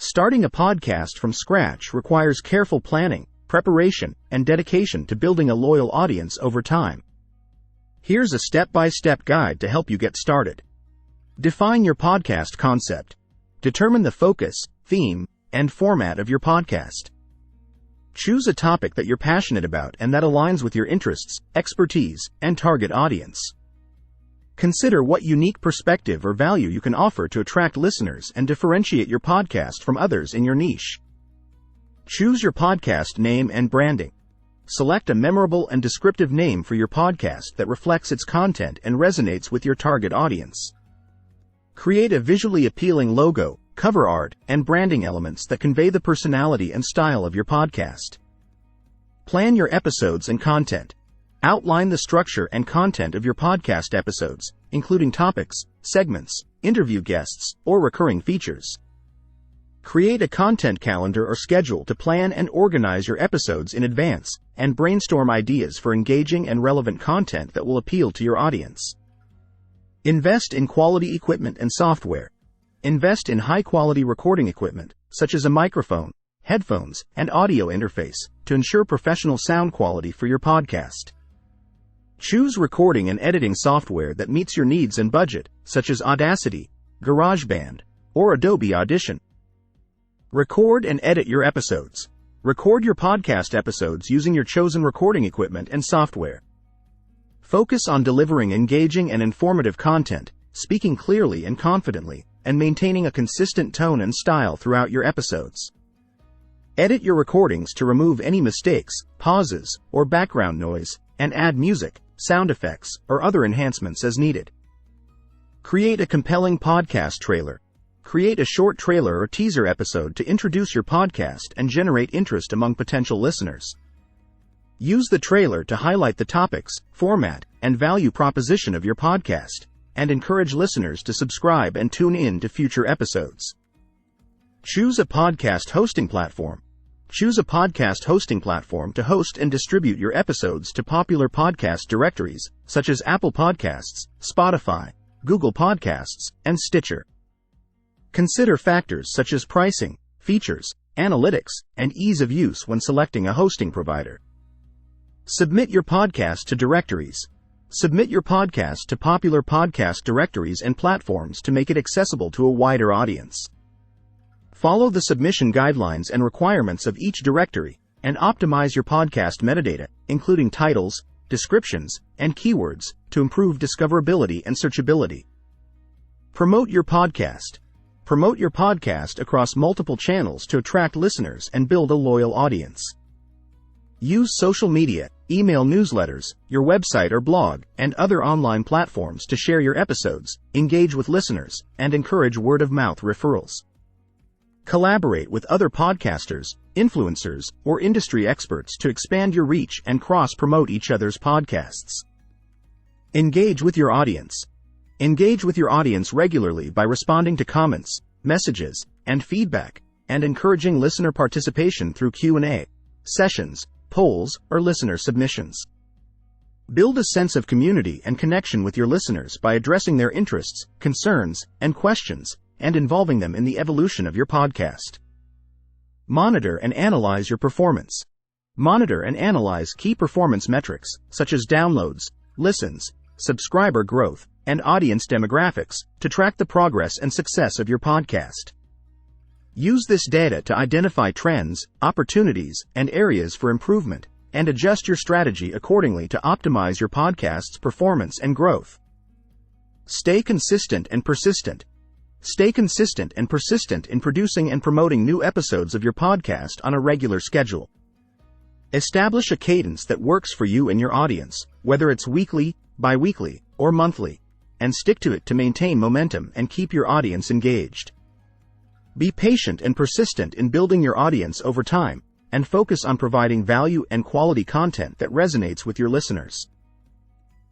Starting a podcast from scratch requires careful planning, preparation, and dedication to building a loyal audience over time. Here's a step-by-step guide to help you get started. Define your podcast concept. Determine the focus, theme, and format of your podcast. Choose a topic that you're passionate about and that aligns with your interests, expertise, and target audience. Consider what unique perspective or value you can offer to attract listeners and differentiate your podcast from others in your niche. Choose your podcast name and branding. Select a memorable and descriptive name for your podcast that reflects its content and resonates with your target audience. Create a visually appealing logo, cover art, and branding elements that convey the personality and style of your podcast. Plan your episodes and content. Outline the structure and content of your podcast episodes, including topics, segments, interview guests, or recurring features. Create a content calendar or schedule to plan and organize your episodes in advance, and brainstorm ideas for engaging and relevant content that will appeal to your audience. Invest in quality equipment and software. Invest in high-quality recording equipment, such as a microphone, headphones, and audio interface, to ensure professional sound quality for your podcast. Choose recording and editing software that meets your needs and budget, such as Audacity, GarageBand, or Adobe Audition. Record and edit your episodes. Record your podcast episodes using your chosen recording equipment and software. Focus on delivering engaging and informative content, speaking clearly and confidently, and maintaining a consistent tone and style throughout your episodes. Edit your recordings to remove any mistakes, pauses, or background noise, and add music, sound effects, or other enhancements as needed. Create a compelling podcast trailer. Create a short trailer or teaser episode to introduce your podcast and generate interest among potential listeners. Use the trailer to highlight the topics, format, and value proposition of your podcast, and encourage listeners to subscribe and tune in to future episodes. Choose a podcast hosting platform. Choose a podcast hosting platform to host and distribute your episodes to popular podcast directories, such as Apple Podcasts, Spotify, Google Podcasts, and Stitcher. Consider factors such as pricing, features, analytics, and ease of use when selecting a hosting provider. Submit your podcast to directories. Submit your podcast to popular podcast directories and platforms to make it accessible to a wider audience. Follow the submission guidelines and requirements of each directory, and optimize your podcast metadata, including titles, descriptions, and keywords, to improve discoverability and searchability. Promote your podcast. Promote your podcast across multiple channels to attract listeners and build a loyal audience. Use social media, email newsletters, your website or blog, and other online platforms to share your episodes, engage with listeners, and encourage word-of-mouth referrals. Collaborate with other podcasters, influencers, or industry experts to expand your reach and cross-promote each other's podcasts. Engage with your audience. Engage with your audience regularly by responding to comments, messages, and feedback, and encouraging listener participation through Q&A, sessions, polls, or listener submissions. Build a sense of community and connection with your listeners by addressing their interests, concerns, and questions, and involving them in the evolution of your podcast. Monitor and analyze your performance. Monitor and analyze key performance metrics, such as downloads, listens, subscriber growth, and audience demographics, to track the progress and success of your podcast. Use this data to identify trends, opportunities, and areas for improvement, and adjust your strategy accordingly to optimize your podcast's performance and growth. Stay consistent and persistent. Stay consistent and persistent in producing and promoting new episodes of your podcast on a regular schedule. Establish a cadence that works for you and your audience, whether it's weekly, bi-weekly, or monthly, and stick to it to maintain momentum and keep your audience engaged. Be patient and persistent in building your audience over time, and focus on providing value and quality content that resonates with your listeners.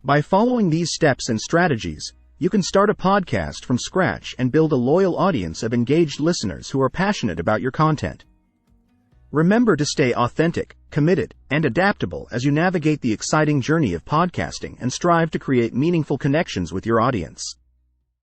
By following these steps and strategies, you can start a podcast from scratch and build a loyal audience of engaged listeners who are passionate about your content. Remember to stay authentic, committed, and adaptable as you navigate the exciting journey of podcasting and strive to create meaningful connections with your audience.